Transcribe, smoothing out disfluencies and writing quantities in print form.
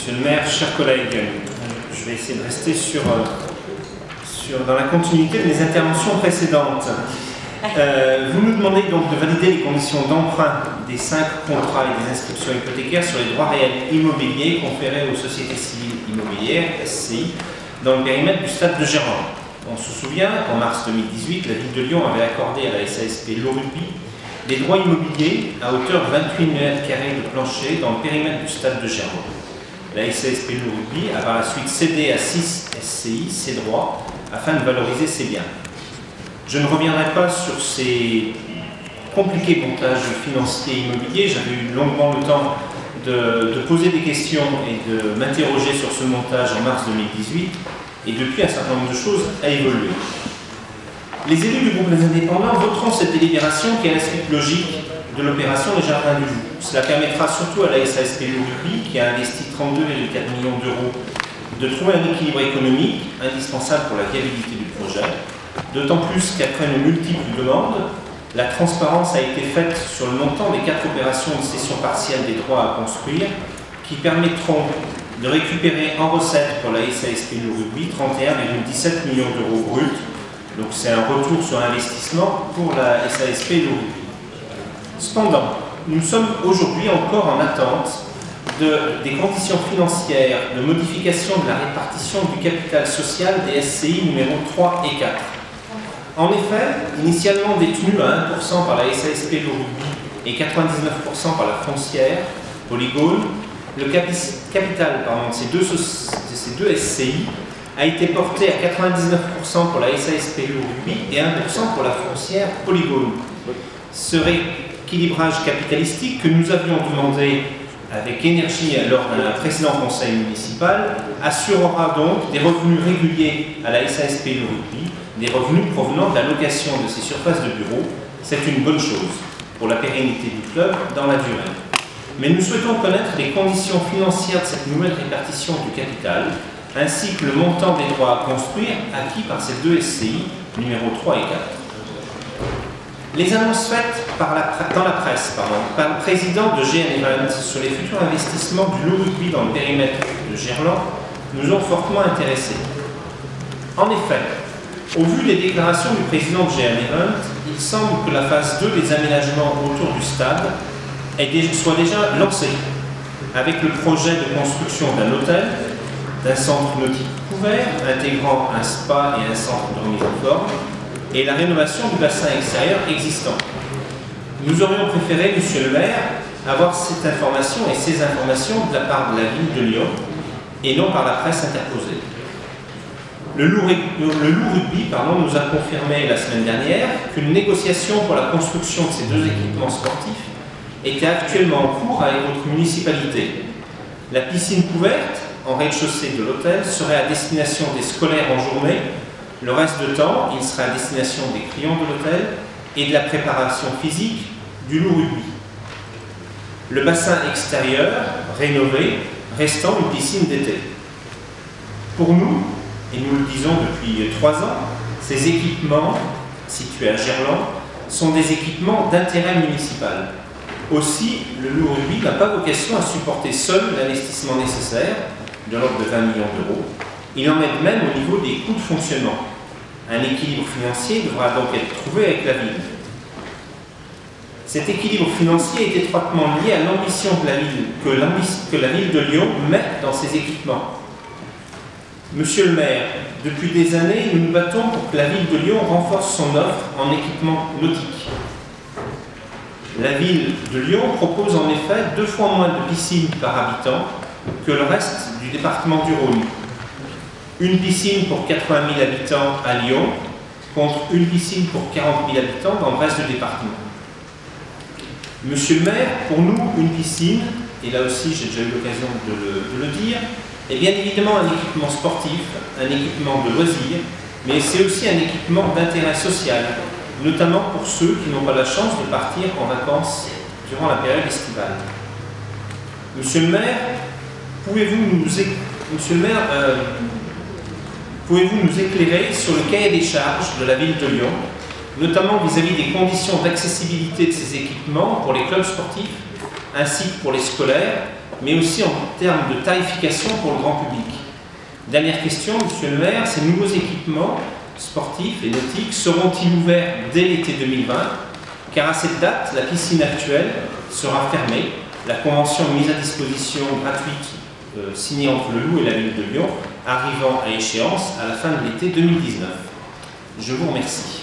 Monsieur le maire, chers collègues, je vais essayer de rester dans la continuité de mes interventions précédentes. Vous nous demandez donc de valider les conditions d'emprunt des 5 contrats et des inscriptions hypothécaires sur les droits réels immobiliers conférés aux sociétés civiles immobilières, SCI, dans le périmètre du stade de Gerland. On se souvient qu'en mars 2018, la ville de Lyon avait accordé à la SASP Lorugby des droits immobiliers à hauteur de 28 mètres carrés de plancher dans le périmètre du stade de Gerland. La SASP Lorugby a par la suite cédé à 6 SCI ces droits afin de valoriser ses biens. Je ne reviendrai pas sur ces compliqués montages financiers immobiliers. J'avais eu longuement le temps de poser des questions et de m'interroger sur ce montage en mars 2018. Et depuis, un certain nombre de choses a évolué. Les élus du groupe Les Indépendants voteront cette délibération qui est la suite logique de l'opération des Jardins du Loup. Cela permettra surtout à la SASP Lorugby, qui a investi 32,4 millions d'euros, de trouver un équilibre économique indispensable pour la viabilité du projet. D'autant plus qu'après de multiples demandes, la transparence a été faite sur le montant des 4 opérations de cession partielle des droits à construire qui permettront de récupérer en recettes pour la SASP Lorugby 31,17 millions d'euros bruts. Donc c'est un retour sur investissement pour la SASP Lorugby. Cependant, nous sommes aujourd'hui encore en attente des conditions financières de modification de la répartition du capital social des SCI numéros 3 et 4. En effet, initialement détenu à 1% par la SASP Lorugby et 99% par la foncière Polygone, le capital de ces deux SCI a été porté à 99% pour la SASP Lorugby et 1% pour la foncière Polygone. Ce rééquilibrage capitalistique que nous avions demandé avec énergie lors d'un précédent conseil municipal assurera donc des revenus réguliers à la SASP Lorugby, des revenus provenant de la location de ces surfaces de bureaux. C'est une bonne chose pour la pérennité du club dans la durée. Mais nous souhaitons connaître les conditions financières de cette nouvelle répartition du capital, ainsi que le montant des droits à construire acquis par ces deux SCI, numéros 3 et 4. Les annonces faites dans la presse par le président de GN Events sur les futurs investissements du Lorugby dans le périmètre de Gerland nous ont fortement intéressés. En effet, au vu des déclarations du président de GN Events, il semble que la phase 2 des aménagements autour du stade soit déjà lancée, avec le projet de construction d'un hôtel, d'un centre nautique couvert, intégrant un spa et un centre de remise en forme, et la rénovation du bassin extérieur existant. Nous aurions préféré, monsieur le maire, avoir cette information et ces informations de la part de la ville de Lyon, et non par la presse interposée. Le Lorugby nous a confirmé la semaine dernière qu'une négociation pour la construction de ces deux équipements sportifs était actuellement en cours avec votre municipalité. La piscine couverte, en rez-de-chaussée de l'hôtel, serait à destination des scolaires en journée. Le reste du temps, il sera à destination des clients de l'hôtel et de la préparation physique du Lorugby. Le bassin extérieur, rénové, restant une piscine d'été. Pour nous, et nous le disons depuis 3 ans, ces équipements, situés à Gerland, sont des équipements d'intérêt municipal. Aussi, le Lorugby n'a pas vocation à supporter seul l'investissement nécessaire, de l'ordre de 20 millions d'euros. Il en est même au niveau des coûts de fonctionnement. Un équilibre financier devra donc être trouvé avec la ville. Cet équilibre financier est étroitement lié à l'ambition que la ville de Lyon met dans ses équipements. Monsieur le maire, depuis des années, nous nous battons pour que la ville de Lyon renforce son offre en équipement nautique. La ville de Lyon propose en effet 2 fois moins de piscines par habitant que le reste du département du Rhône. Une piscine pour 80 000 habitants à Lyon contre une piscine pour 40 000 habitants dans le reste du département. Monsieur le maire, pour nous, une piscine, et là aussi j'ai déjà eu l'occasion de le dire, est bien évidemment un équipement sportif, un équipement de loisirs, mais c'est aussi un équipement d'intérêt social, notamment pour ceux qui n'ont pas la chance de partir en vacances durant la période estivale. Monsieur le maire, pouvez-vous nous éclairer sur le cahier des charges de la ville de Lyon, notamment vis-à-vis des conditions d'accessibilité de ces équipements pour les clubs sportifs, ainsi que pour les scolaires, mais aussi en termes de tarification pour le grand public. Dernière question, Monsieur le maire, ces nouveaux équipements sportifs et nautiques seront-ils ouverts dès l'été 2020? Car à cette date, la piscine actuelle sera fermée. La convention de mise à disposition gratuite signée entre le Loup et la ville de Lyon arrivant à échéance à la fin de l'été 2019. Je vous remercie.